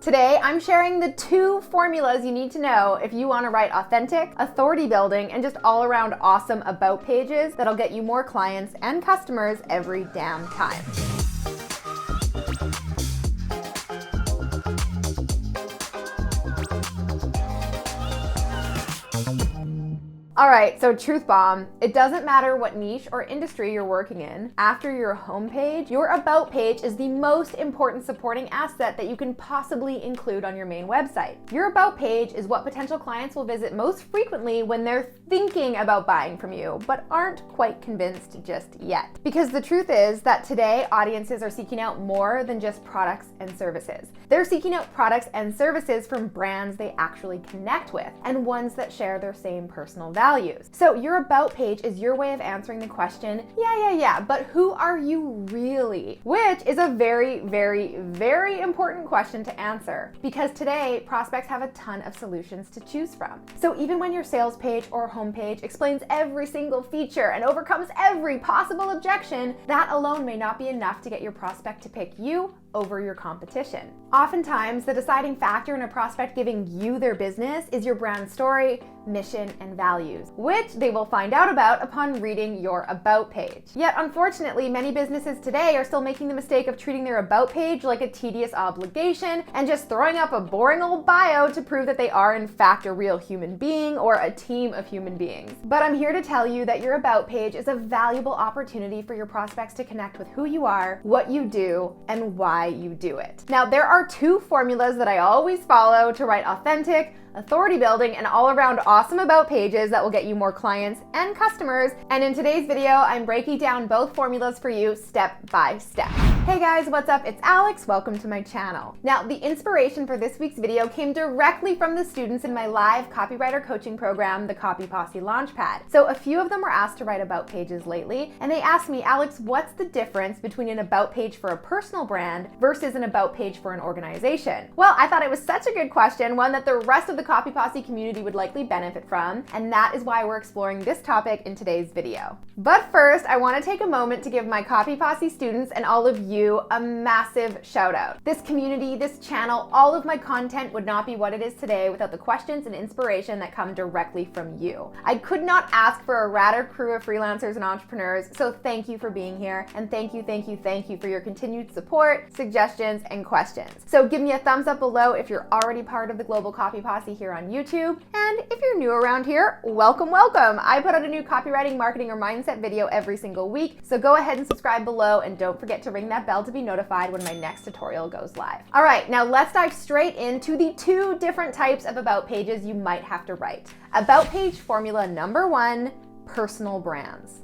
Today, I'm sharing the 2 formulas you need to know if you want to write authentic, authority building, and just all around awesome about pages that'll get you more clients and customers every damn time. All right, so truth bomb. It doesn't matter what niche or industry you're working in. After your homepage, your about page is the most important supporting asset that you can possibly include on your main website. Your about page is what potential clients will visit most frequently when they're thinking about buying from you, but aren't quite convinced just yet. Because the truth is that today, audiences are seeking out more than just products and services. They're seeking out products and services from brands they actually connect with and ones that share their same personal values. So your about page is your way of answering the question, yeah, but who are you really? Which is a very, very, very important question to answer, because today prospects have a ton of solutions to choose from. So even when your sales page or homepage explains every single feature and overcomes every possible objection, that alone may not be enough to get your prospect to pick you over your competition. Oftentimes, the deciding factor in a prospect giving you their business is your brand story, mission, and values, which they will find out about upon reading your about page. Yet, unfortunately, many businesses today are still making the mistake of treating their about page like a tedious obligation and just throwing up a boring old bio to prove that they are in fact a real human being or a team of human beings. But I'm here to tell you that your about page is a valuable opportunity for your prospects to connect with who you are, what you do, and why you do it. Now, there are 2 formulas that I always follow to write authentic, authority building, and all around awesome about pages that will get you more clients and customers. And in today's video, I'm breaking down both formulas for you step by step. Hey guys, what's up? It's Alex. Welcome to my channel. Now, the inspiration for this week's video came directly from the students in my live copywriter coaching program, the Copy Posse Launchpad. So a few of them were asked to write about pages lately, and they asked me, Alex, what's the difference between an about page for a personal brand versus an about page for an organization? Well, I thought it was such a good question, one that the rest of the Copy Posse community would likely benefit from, and that is why we're exploring this topic in today's video. But first, I want to take a moment to give my Copy Posse students and all of you a massive shout out. This community, this channel, all of my content would not be what it is today without the questions and inspiration that come directly from you. I could not ask for a radder crew of freelancers and entrepreneurs, so thank you for being here, and thank you for your continued support, suggestions, and questions. So give me a thumbs up below if you're already part of the Global Copy Posse here on YouTube, and if you're new around here, welcome. I put out a new copywriting, marketing, or mindset video every single week, so go ahead and subscribe below, and don't forget to ring that bell to be notified when my next tutorial goes live. All right, now let's dive straight into the 2 different types of about pages you might have to write. About page formula number 1, personal brands.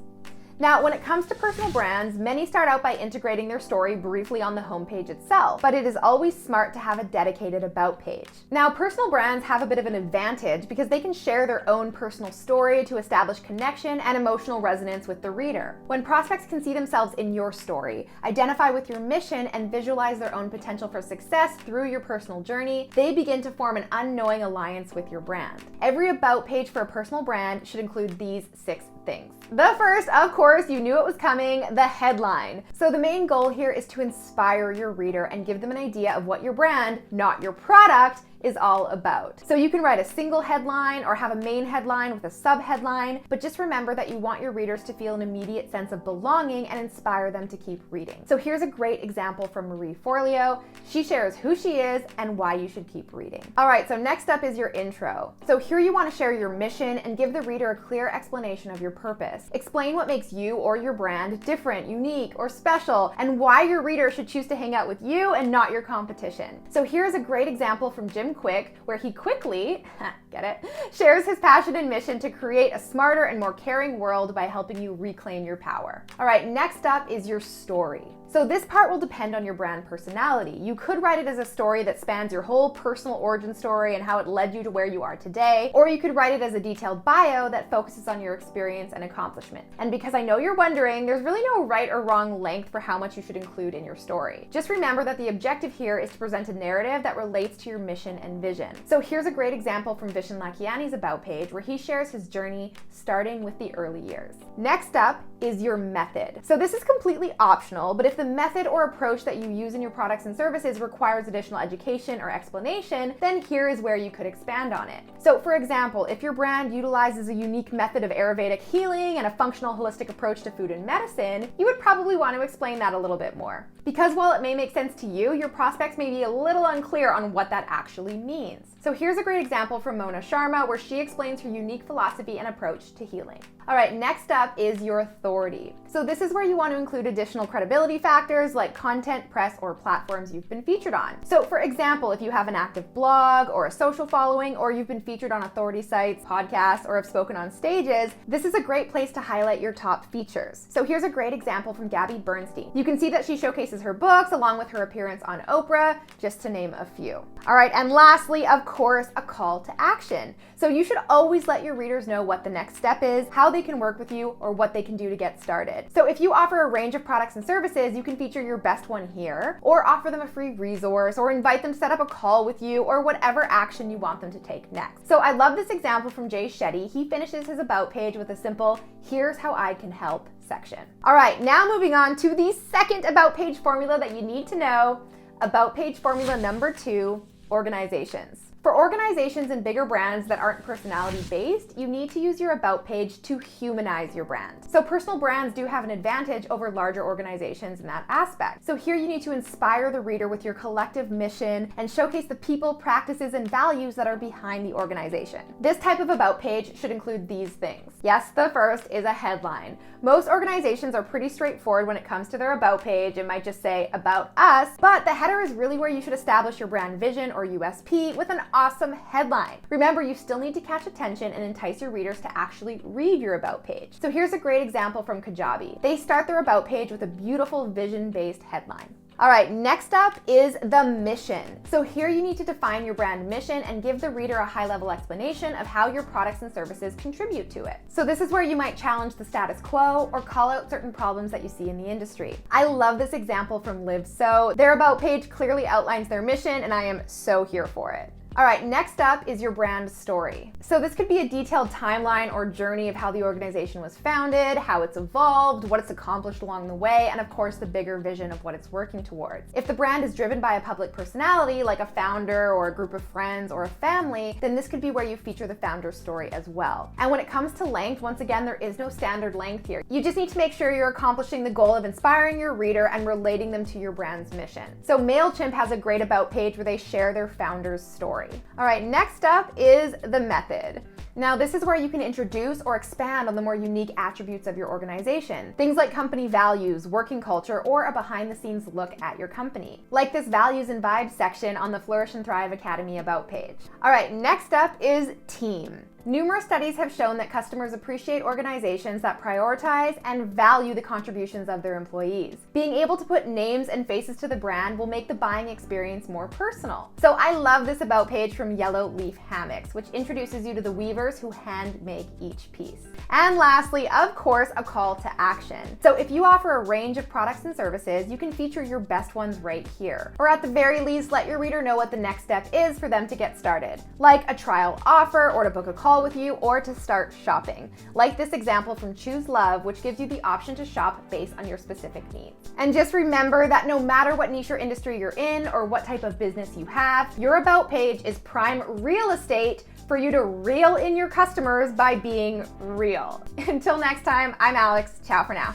Now, when it comes to personal brands, many start out by integrating their story briefly on the homepage itself, but it is always smart to have a dedicated about page. Now, personal brands have a bit of an advantage because they can share their own personal story to establish connection and emotional resonance with the reader. When prospects can see themselves in your story, identify with your mission, and visualize their own potential for success through your personal journey, they begin to form an unknowing alliance with your brand. Every about page for a personal brand should include these 6 things. The first, of course, you knew it was coming, the headline. So the main goal here is to inspire your reader and give them an idea of what your brand, not your product, is all about. So you can write a single headline or have a main headline with a sub-headline, but just remember that you want your readers to feel an immediate sense of belonging and inspire them to keep reading. So here's a great example from Marie Forleo. She shares who she is and why you should keep reading. All right, so next up is your intro. So here you want to share your mission and give the reader a clear explanation of your purpose. Explain what makes you or your brand different, unique, or special, and why your reader should choose to hang out with you and not your competition. So here's a great example from Jim Quick, where he quickly, get it, shares his passion and mission to create a smarter and more caring world by helping you reclaim your power. All right, next up is your story. So this part will depend on your brand personality. You could write it as a story that spans your whole personal origin story and how it led you to where you are today, or you could write it as a detailed bio that focuses on your experience and accomplishment. And because I know you're wondering, there's really no right or wrong length for how much you should include in your story. Just remember that the objective here is to present a narrative that relates to your mission and vision. So here's a great example from Vishen Lakhiani's About page, where he shares his journey starting with the early years. Next up is your method. So this is completely optional, but if the the method or approach that you use in your products and services requires additional education or explanation, then here is where you could expand on it. So for example, if your brand utilizes a unique method of Ayurvedic healing and a functional holistic approach to food and medicine, you would probably want to explain that a little bit more. Because while it may make sense to you, your prospects may be a little unclear on what that actually means. So here's a great example from Mona Sharma where she explains her unique philosophy and approach to healing. All right, next up is your authority. So this is where you want to include additional credibility factors like content, press, or platforms you've been featured on. So for example, if you have an active blog or a social following, or you've been featured on authority sites, podcasts, or have spoken on stages, this is a great place to highlight your top features. So here's a great example from Gabby Bernstein. You can see that she showcases her books along with her appearance on Oprah, just to name a few. All right, and lastly, of course, a call to action. So you should always let your readers know what the next step is, how they can work with you, or what they can do to get started. So if you offer a range of products and services, you can feature your best one here, or offer them a free resource, or invite them to set up a call with you, or whatever action you want them to take next. So I love this example from Jay Shetty. He finishes his about page with a simple, "Here's how I can help" section. All right, now moving on to the second about page formula that you need to know, about page formula number 2, organizations. For organizations and bigger brands that aren't personality-based, you need to use your about page to humanize your brand. So personal brands do have an advantage over larger organizations in that aspect. So here you need to inspire the reader with your collective mission and showcase the people, practices, and values that are behind the organization. This type of about page should include these things. Yes, the first is a headline. Most organizations are pretty straightforward when it comes to their about page. It might just say "About Us," but the header is really where you should establish your brand vision or USP with an awesome headline. Remember, you still need to catch attention and entice your readers to actually read your about page. So here's a great example from Kajabi. They start their about page with a beautiful vision-based headline. All right, next up is the mission. So here you need to define your brand mission and give the reader a high-level explanation of how your products and services contribute to it. So this is where you might challenge the status quo or call out certain problems that you see in the industry. I love this example from Live So. Their about page clearly outlines their mission, and I am so here for it. All right, next up is your brand story. So this could be a detailed timeline or journey of how the organization was founded, how it's evolved, what it's accomplished along the way, and of course the bigger vision of what it's working towards. If the brand is driven by a public personality, like a founder or a group of friends or a family, then this could be where you feature the founder's story as well. And when it comes to length, once again, there is no standard length here. You just need to make sure you're accomplishing the goal of inspiring your reader and relating them to your brand's mission. So MailChimp has a great about page where they share their founder's story. All right, next up is the method. Now, this is where you can introduce or expand on the more unique attributes of your organization. Things like company values, working culture, or a behind-the-scenes look at your company. Like this values and vibes section on the Flourish and Thrive Academy about page. All right, next up is team. Numerous studies have shown that customers appreciate organizations that prioritize and value the contributions of their employees. Being able to put names and faces to the brand will make the buying experience more personal. So I love this about page from Yellow Leaf Hammocks, which introduces you to the weavers who hand make each piece. And lastly, of course, a call to action. So if you offer a range of products and services, you can feature your best ones right here. Or at the very least, let your reader know what the next step is for them to get started. Like a trial offer, or to book a call with you, or to start shopping. Like this example from Choose Love, which gives you the option to shop based on your specific needs. And just remember that no matter what niche or industry you're in or what type of business you have, your about page is prime real estate for you to reel in your customers by being real. Until next time, I'm Alex. Ciao for now.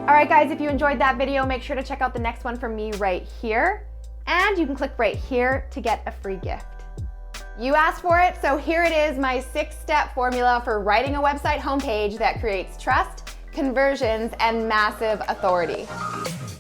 All right, guys, if you enjoyed that video, make sure to check out the next one from me right here. And you can click right here to get a free gift. You asked for it, so here it is, my 6-step formula for writing a website homepage that creates trust, conversions, and massive authority.